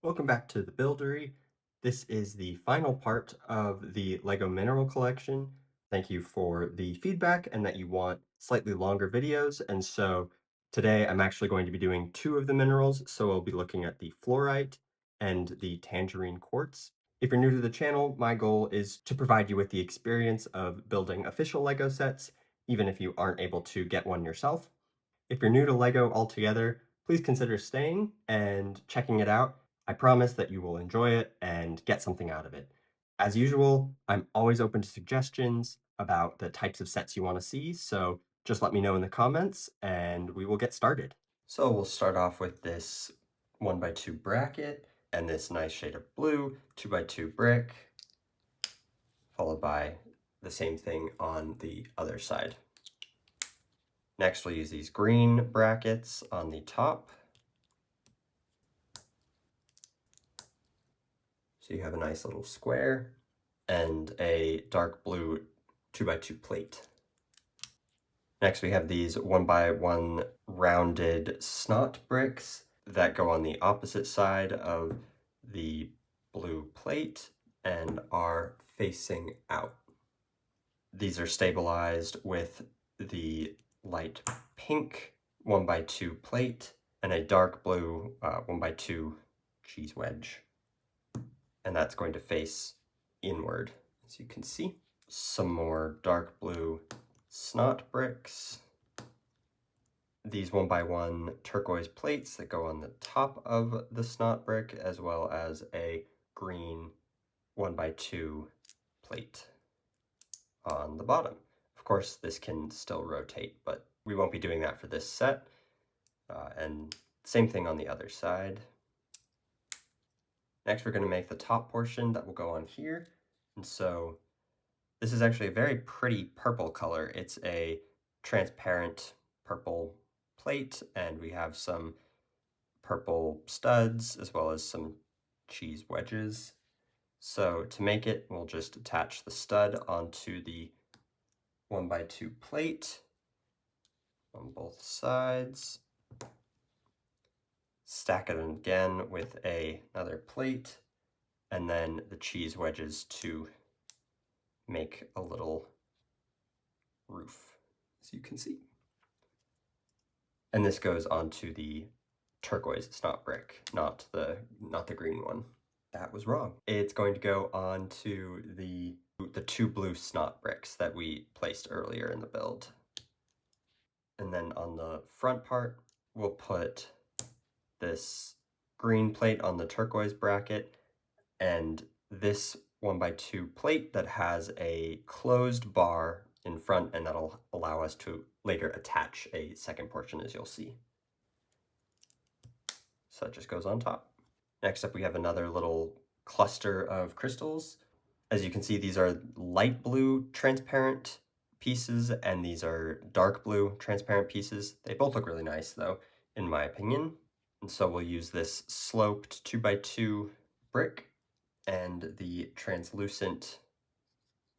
Welcome back to the Buildery. This is the final part of the Lego Mineral Collection. Thank you for the feedback and that you want slightly longer videos. And so today I'm actually going to be doing two of the minerals. So we'll be looking at the Fluorite and the Tangerine Quartz. If you're new to the channel, my goal is to provide you with the experience of building official Lego sets, even if you aren't able to get one yourself. If you're new to LEGO altogether, please consider staying and checking it out. I promise that you will enjoy it and get something out of it. As usual, I'm always open to suggestions about the types of sets you want to see, so just let me know in the comments and we will get started. So we'll start off with this 1x2 bracket and this nice shade of blue, 2x2 brick, followed by the same thing on the other side. Next, we'll use these green brackets on the top. So you have a nice little square and a dark blue 2x2 plate. Next, we have these 1x1 rounded snot bricks that go on the opposite side of the blue plate and are facing out. These are stabilized with the light pink 1x2 plate and a dark blue 1x2 cheese wedge. And that's going to face inward, as you can see. Some more dark blue snot bricks. These 1x1 turquoise plates that go on the top of the snot brick, as well as a green 1x2 plate on the bottom. Of course, this can still rotate, but we won't be doing that for this set. And same thing on the other side. Next, we're going to make the top portion that will go on here. And so this is actually a very pretty purple color. It's a transparent purple plate, and we have some purple studs as well as some cheese wedges. So to make it, we'll just attach the stud onto the 1x2 plate on both sides. Stack it again with another plate, and then the cheese wedges to make a little roof, as you can see. And this goes onto the turquoise snot brick, not the green one. That was wrong. It's going to go onto the two blue snot bricks that we placed earlier in the build. And then on the front part, we'll put this green plate on the turquoise bracket and this 1x2 plate that has a closed bar in front, and that'll allow us to later attach a second portion, as you'll see. So that just goes on top. Next up, we have another little cluster of crystals. As you can see, these are light blue transparent pieces, and these are dark blue transparent pieces. They both look really nice, though, in my opinion. And so we'll use this sloped 2x2 brick and the translucent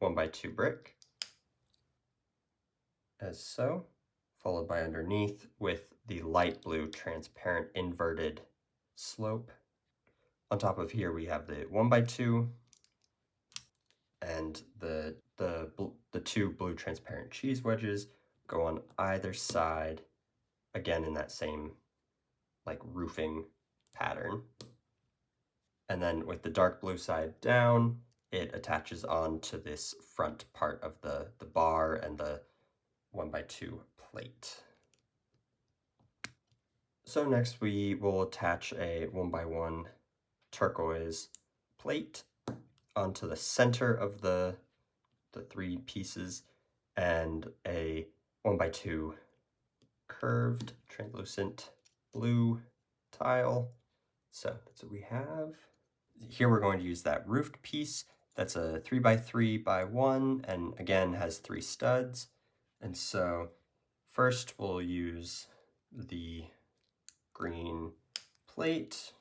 1x2 brick, as so, followed by underneath with the light blue transparent inverted slope. On top of here we have the 1x2 and the two blue transparent cheese wedges go on either side, again in that same like roofing pattern. And then with the dark blue side down, it attaches on to this front part of the bar and the 1x2 plate. So next we will attach a 1x1 turquoise plate onto the center of the three pieces and a 1x2 curved translucent blue tile. So that's what we have. Here we're going to use that roofed piece. That's a 3x3x1 and again has 3 studs. And so first we'll use the green plate,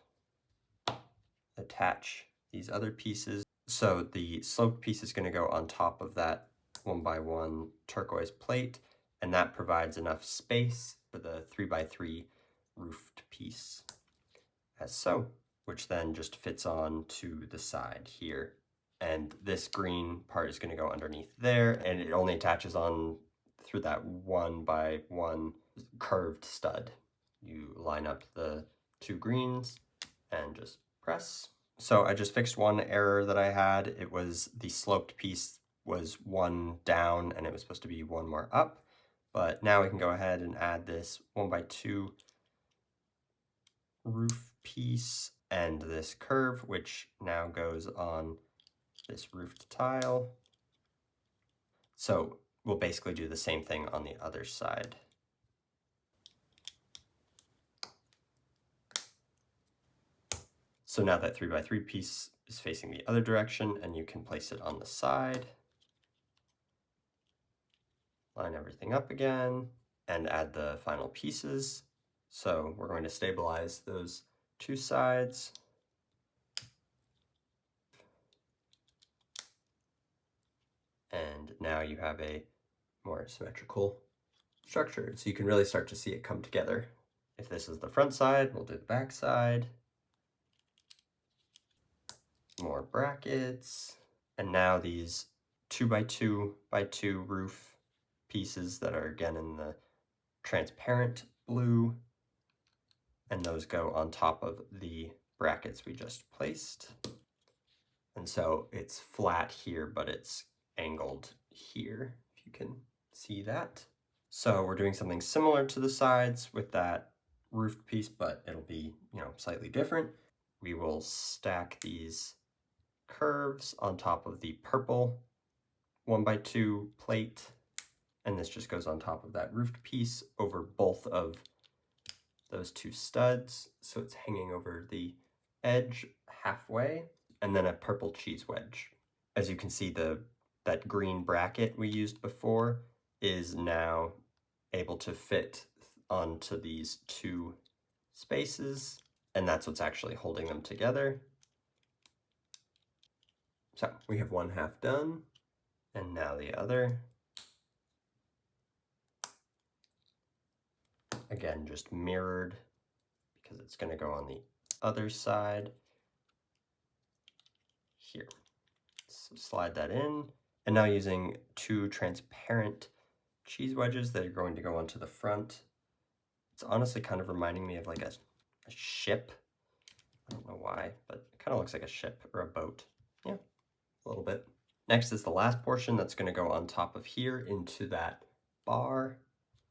attach these other pieces. So the sloped piece is going to go on top of that 1x1 turquoise plate, and that provides enough space for the 3x3 roofed piece, as so. which then just fits on to the side here. And this green part is going to go underneath there, and it only attaches on through that 1x1 curved stud. You line up the two greens and just press. So I just fixed one error that I had. It was the sloped piece was one down and it was supposed to be one more up. But now we can go ahead and add this 1x2 roof piece and this curve, which now goes on this roofed tile. So we'll basically do the same thing on the other side. So now that 3x3 piece is facing the other direction, and you can place it on the side. Line everything up again and add the final pieces. So we're going to stabilize those two sides. And now you have a more symmetrical structure. So you can really start to see it come together. If this is the front side, we'll do the back side. More brackets. And now these 2x2x2 roof pieces that are again in the transparent blue, and those go on top of the brackets we just placed. And so it's flat here, but it's angled here, if you can see that. So we're doing something similar to the sides with that roofed piece, but it'll be, slightly different. We will stack these curves on top of the purple 1x2 plate, and this just goes on top of that roofed piece over both of those two studs, so it's hanging over the edge halfway, and then a purple cheese wedge. As you can see, that green bracket we used before is now able to fit onto these two spaces, and that's what's actually holding them together. So we have one half done, and now the other. Again, just mirrored because it's going to go on the other side here. So slide that in, and now using two transparent cheese wedges that are going to go onto the front. It's honestly kind of reminding me of like a ship. I don't know why, but it kind of looks like a ship or a boat. Yeah, a little bit. Next is the last portion that's going to go on top of here into that bar.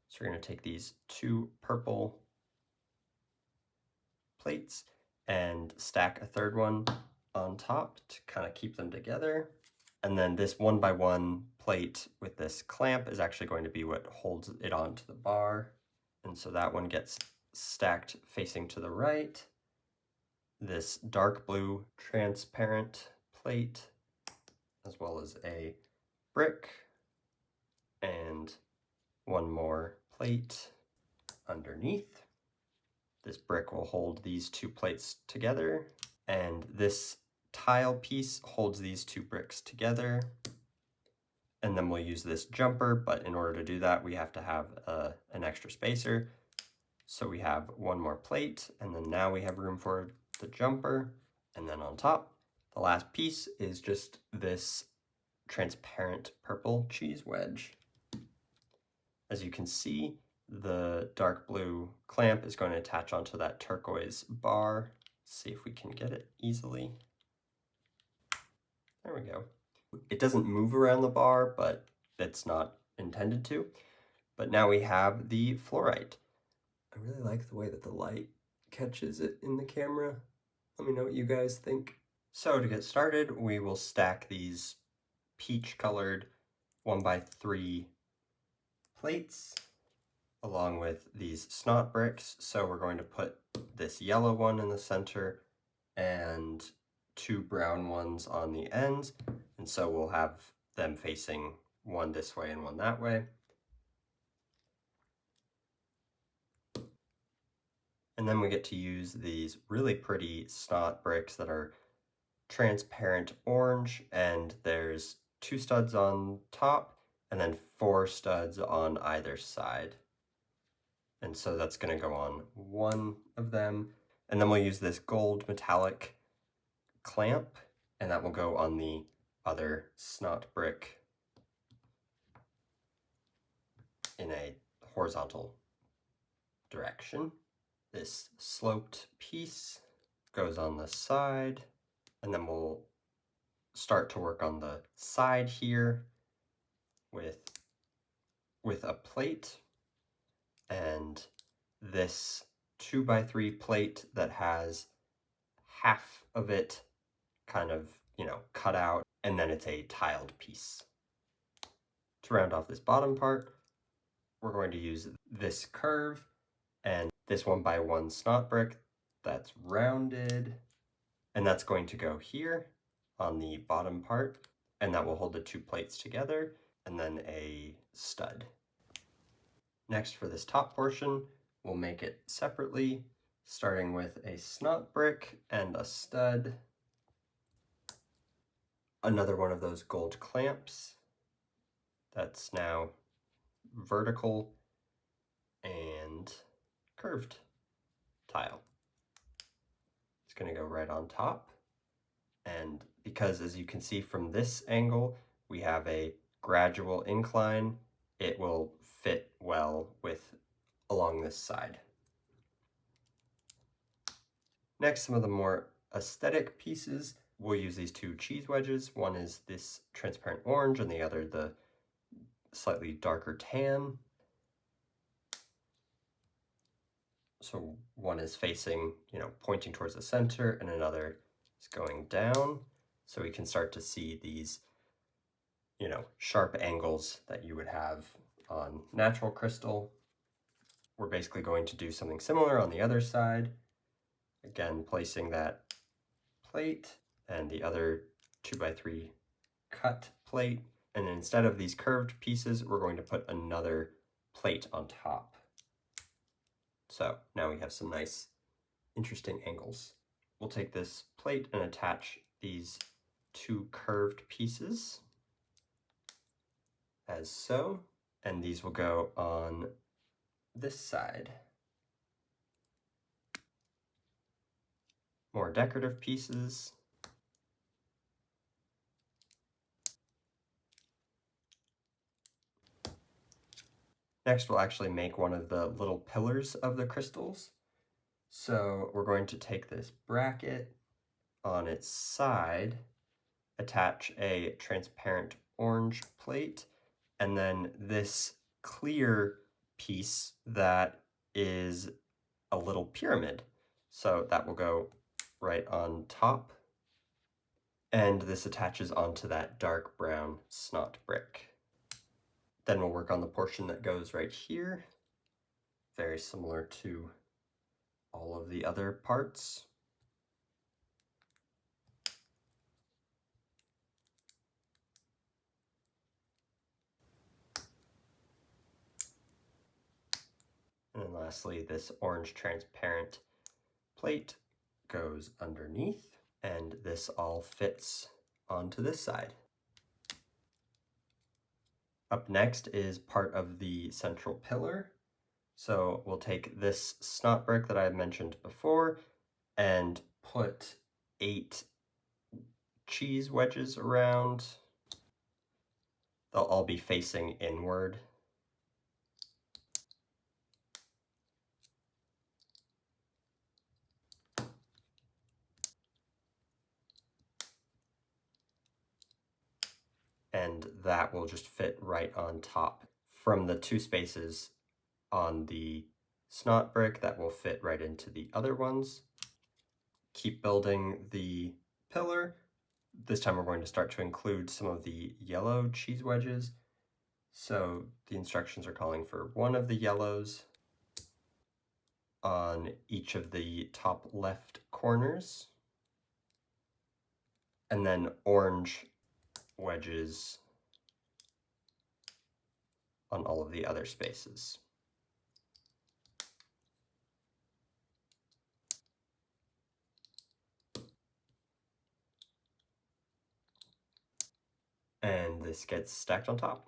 So we're going to take these two purple plates and stack a third one on top to kind of keep them together. And then this 1x1 plate with this clamp is actually going to be what holds it onto the bar. And so that one gets stacked facing to the right. This dark blue transparent plate, as well as a brick and one more plate underneath. This brick will hold these two plates together, and this tile piece holds these two bricks together. And then we'll use this jumper, but in order to do that, we have to have an extra spacer. So we have one more plate, and then now we have room for the jumper. And then on top, the last piece is just this transparent purple cheese wedge. As you can see, the dark blue clamp is going to attach onto that turquoise bar. Let's see if we can get it easily. There we go. It doesn't move around the bar, but it's not intended to. But now we have the fluorite. I really like the way that the light catches it in the camera. Let me know what you guys think. So to get started, we will stack these peach colored 1x3 plates along with these snot bricks. So we're going to put this yellow one in the center and two brown ones on the ends. And so we'll have them facing one this way and one that way. And then we get to use these really pretty snot bricks that are transparent orange, and there's two studs on top and then 4 studs on either side. And so that's going to go on one of them. And then we'll use this gold metallic clamp, and that will go on the other snot brick in a horizontal direction. This sloped piece goes on the side, and then we'll start to work on the side here with a plate and this 2x3 plate that has half of it kind of, cut out, and then it's a tiled piece. To round off this bottom part, we're going to use this curve and this 1x1 snot brick that's rounded, and that's going to go here on the bottom part, and that will hold the two plates together, and then a stud. Next, for this top portion, we'll make it separately, starting with a snot brick and a stud. Another one of those gold clamps that's now vertical and curved tile. It's going to go right on top. And because, as you can see from this angle, we have a gradual incline, it will fit well along this side. Next, some of the more aesthetic pieces. We'll use these two cheese wedges. One is this transparent orange and the other the slightly darker tan. So one is facing, pointing towards the center, and another is going down. So we can start to see these, sharp angles that you would have on natural crystal. We're basically going to do something similar on the other side. Again, placing that plate and the other 2x3 cut plate. And instead of these curved pieces, we're going to put another plate on top. So now we have some nice, interesting angles. We'll take this plate and attach these two curved pieces as so, and these will go on this side. More decorative pieces. Next, we'll actually make one of the little pillars of the crystals. So we're going to take this bracket on its side, attach a transparent orange plate, and then this clear piece that is a little pyramid. So that will go right on top. And this attaches onto that dark brown snot brick. Then we'll work on the portion that goes right here. Very similar to all of the other parts. And then lastly, this orange transparent plate goes underneath, and this all fits onto this side. Up next is part of the central pillar. So we'll take this snot brick that I mentioned before and put 8 cheese wedges around. They'll all be facing inward. And that will just fit right on top. From the 2 spaces on the snot brick, that will fit right into the other ones. Keep building the pillar. This time we're going to start to include some of the yellow cheese wedges. So the instructions are calling for one of the yellows on each of the top left corners, and then orange wedges on all of the other spaces. And this gets stacked on top.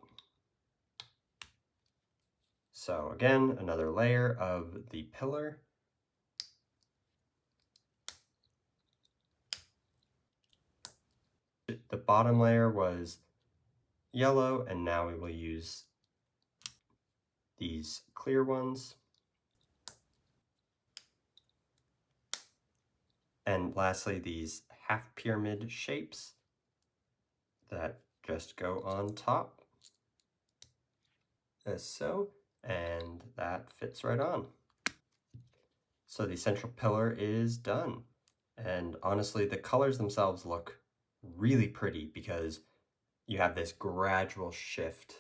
So again, another layer of the pillar. The bottom layer was yellow, and now we will use these clear ones. And lastly, these half pyramid shapes that just go on top, as so, and that fits right on. So the central pillar is done. And honestly, the colors themselves look really pretty because you have this gradual shift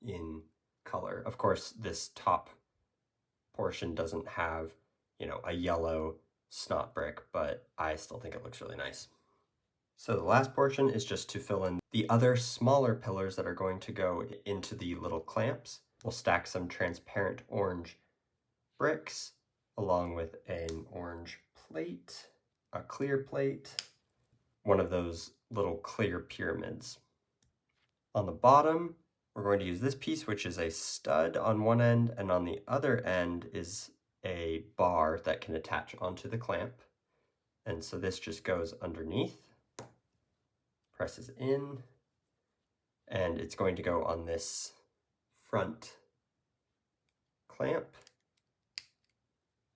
in color. Of course, this top portion doesn't have, a yellow snot brick, but I still think it looks really nice. So the last portion is just to fill in the other smaller pillars that are going to go into the little clamps. We'll stack some transparent orange bricks along with an orange plate, a clear plate, one of those little clear pyramids. On the bottom, we're going to use this piece, which is a stud on one end, and on the other end is a bar that can attach onto the clamp. And so this just goes underneath, presses in, and it's going to go on this front clamp,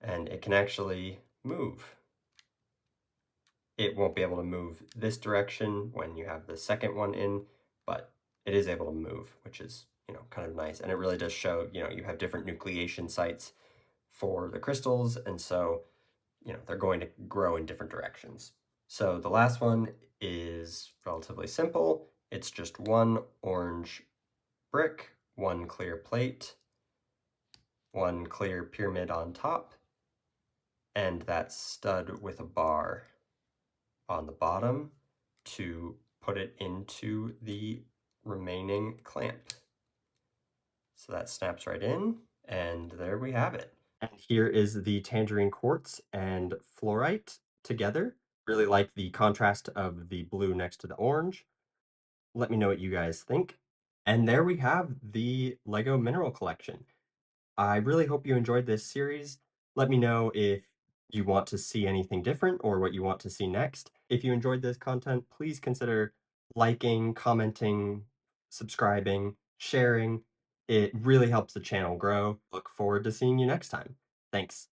and it can actually move. It won't be able to move this direction when you have the second one in, but it is able to move, which is, kind of nice. And it really does show, you have different nucleation sites for the crystals, and so, they're going to grow in different directions. So the last one is relatively simple. It's just one orange brick, one clear plate, one clear pyramid on top, and that stud with a bar on the bottom to put it into the remaining clamp. So that snaps right in, and there we have it. And here is the Tangerine Quartz and Fluorite together. Really like the contrast of the blue next to the orange. Let me know what you guys think. And there we have the Lego Mineral Collection. I really hope you enjoyed this series. Let me know if you want to see anything different or what you want to see next. If you enjoyed this content, please consider liking, commenting, subscribing, sharing. It really helps the channel grow. Look forward to seeing you next time. Thanks.